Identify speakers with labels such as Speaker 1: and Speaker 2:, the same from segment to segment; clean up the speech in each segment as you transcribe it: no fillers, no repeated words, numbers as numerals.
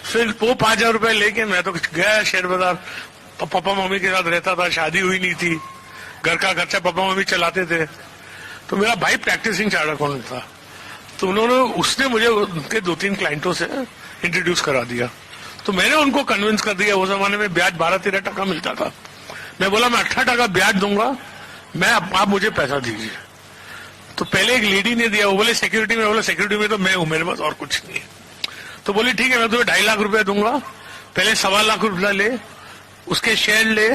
Speaker 1: फिर वो 5,000 रुपए लेके मैं तो गया शेयर बाजार। पापा मम्मी के साथ रहता था, शादी हुई नहीं थी, घर का खर्चा पापा मम्मी चलाते थे। तो मेरा भाई प्रैक्टिसिंग चार्टर्ड अकाउंटेंट था, तो उसने मुझे उनके 2-3 क्लाइंटों से इंट्रोड्यूस करा दिया। तो मैंने उनको कन्विंस कर दिया। उस जमाने में ब्याज 12-13 टका मिलता था। मैं बोला मैं 18 टका ब्याज दूंगा, मैं आप मुझे पैसा दीजिए। तो पहले एक लेडी ने दिया, वो बोले सिक्योरिटी में। बोला सिक्योरिटी में तो मैं हूं, मेरे पास और कुछ नहीं है। तो बोली ठीक है, मैं तुम्हें 2.5 लाख रुपया दूंगा, पहले 1.25 लाख रुपया ले, उसके शेयर ले,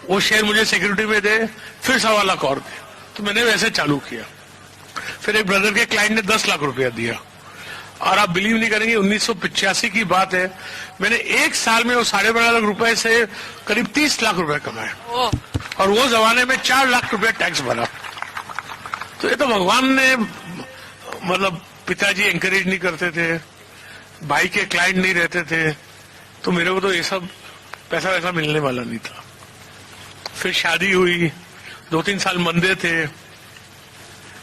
Speaker 1: वो शेयर मुझे सिक्योरिटी में दे, फिर 1.25 लाख और दे। तो मैंने वैसे चालू किया। फिर एक ब्रदर के क्लाइंट ने 10 लाख रुपया दिया, और आप बिलीव नहीं करेंगे 1985 की बात है, मैंने एक साल में वो 12.5 लाख रुपए से करीब 30 लाख रुपए कमाए, और वो जमाने में 4 लाख रुपए टैक्स भरा। तो ये तो भगवान ने, मतलब पिताजी एंकरेज नहीं करते थे, भाई के क्लाइंट नहीं रहते थे, तो मेरे को तो ये सब पैसा वैसा मिलने वाला नहीं था। फिर शादी हुई, 2-3 साल मंदे थे।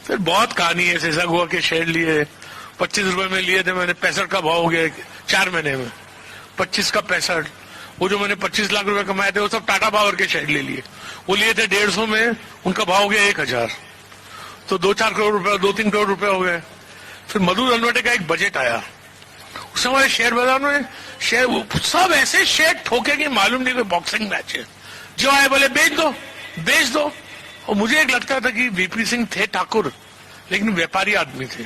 Speaker 1: फिर बहुत कहानी है। ऐसा हुआ कि शेयर लिए, 25 रुपए में लिए थे मैंने, 65 का भाव हो गया 4 महीने में, 25 का 65। वो जो मैंने 25 लाख रुपए कमाए थे वो सब टाटा पावर के शेयर ले लिए। वो लिए थे 150 में, उनका भाव हो गया 1000। तो 2-4 करोड़ रुपए, 2-3 करोड़ रुपए हो गए। फिर मधु रनवटे का एक बजट आया, उस समय शेयर बाजार में शेयर सब ऐसे शेयर ठोके कि मालूम नहीं कोई बॉक्सिंग मैच है। जो आए बोले बेच दो। और मुझे एक लगता था कि वीपी सिंह थे ठाकुर, लेकिन व्यापारी आदमी थे।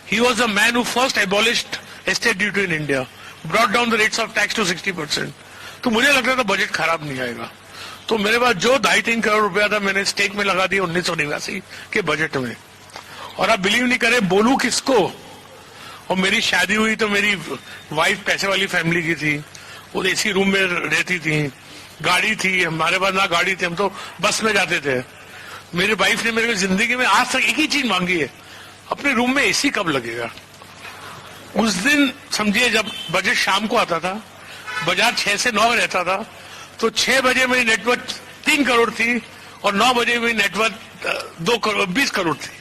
Speaker 1: He was the man who first abolished estate duty in India, brought down the rates of tax to 60%। तो मुझे लगता था बजट खराब नहीं आएगा। तो मेरे पास जो 2.5-3 करोड़ रुपया था, मैंने स्टेक में लगा दिया 1989 के बजट में। और आप बिलीव नहीं करें, बोलूं किसको। और मेरी शादी हुई तो मेरी वाइफ पैसे वाली फैमिली की थी, वो एसी रूम में रहती थी, गाड़ी थी, हमारे पास ना गाड़ी थी, हम तो बस में जाते थे। मेरी वाइफ ने मेरे को जिंदगी में आज तक एक ही चीज मांगी है, अपने रूम में एसी कब लगेगा। उस दिन समझिए जब बजट शाम को आता था, बाजार 6 से 9 रहता था, तो 6 बजे मेरी नेटवर्थ 3 करोड़ थी और 9 बजे मेरी नेटवर्थ 20 करोड़ थी।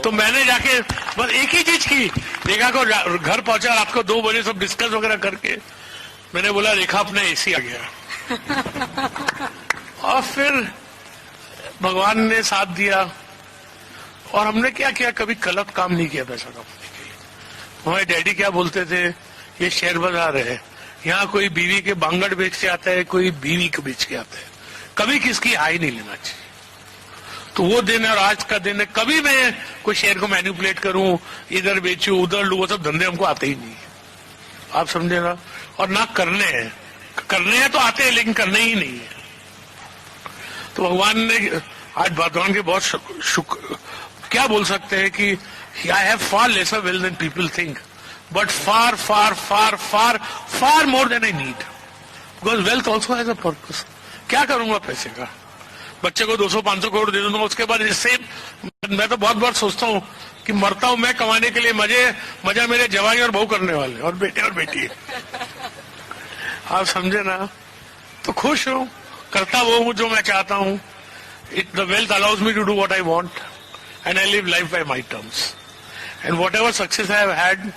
Speaker 1: तो मैंने जाके बस एक ही चीज की, रेखा को घर पहुंचा रात को 2 बजे, सब डिस्कस वगैरह करके मैंने बोला रेखा अपना एसी आ गया। और फिर भगवान ने साथ दिया, और हमने क्या किया, कभी गलत काम नहीं किया पैसा कमाने के लिए। हमारे डैडी क्या बोलते थे, ये शेयर बाजार है, यहाँ कोई बीवी के बांगड़ बेच के आता है, कोई बीवी को बेच के आता है, कभी किसकी हाई नहीं लेना चाहिए। तो वो दिन और आज का दिन है, कभी मैं कोई शेयर को मैनिपुलेट करूं, इधर बेचूं उधर लूं, वो सब धंधे हमको आते ही नहीं है, आप समझे ना। और ना करने हैं तो आते हैं, लेकिन करने ही नहीं है। तो भगवान ने आज भगवान के बहुत शुक्र, क्या बोल सकते हैं कि I have far lesser wealth than people think, but far far far far far more than I need, because wealth also has a purpose. क्या करूंगा पैसे का, बच्चे को 200-500 करोड़ दे दूंगा, उसके बाद इससे मैं तो बहुत बार सोचता हूँ कि मरता हूं मैं कमाने के लिए, मजा मेरे जवानी और बहू करने वाले और बेटे और बेटी। आप समझे ना। तो खुश हूं, करता वो हूं जो मैं चाहता हूं। The wealth allows me to do what I want and I live life by my terms, and whatever success I have had,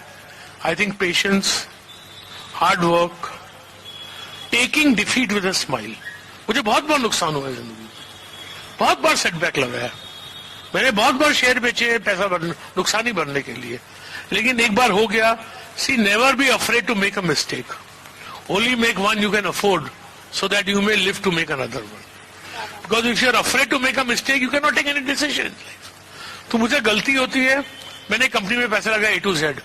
Speaker 1: I think patience, hard work, taking defeat with a smile. मुझे बहुत बार नुकसान हुआ है जिंदगी में, बहुत बार setback लगा है, मैंने बहुत बार शेयर बेचे पैसा नुकसानी भरने के लिए, लेकिन एक बार हो गया। See never be afraid to make a mistake, only make one you can afford, so that you may live to make another one. Because if you are afraid to make a mistake, you cannot take any decision in life. तो मुझे गलती होती है, मैंने company में पैसा लगाया A to Z,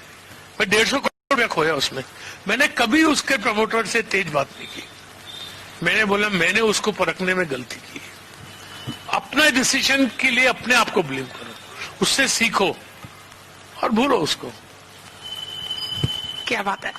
Speaker 1: मैं 150 करोड़ रुपया खोया उसमें, मैंने कभी उसके प्रमोटर से तेज बात नहीं की। मैंने बोला मैंने उसको परखने में गलती की। अपने डिसीजन के लिए अपने आप को ब्लेम करो, उससे सीखो और भूलो उसको।
Speaker 2: क्या बात है।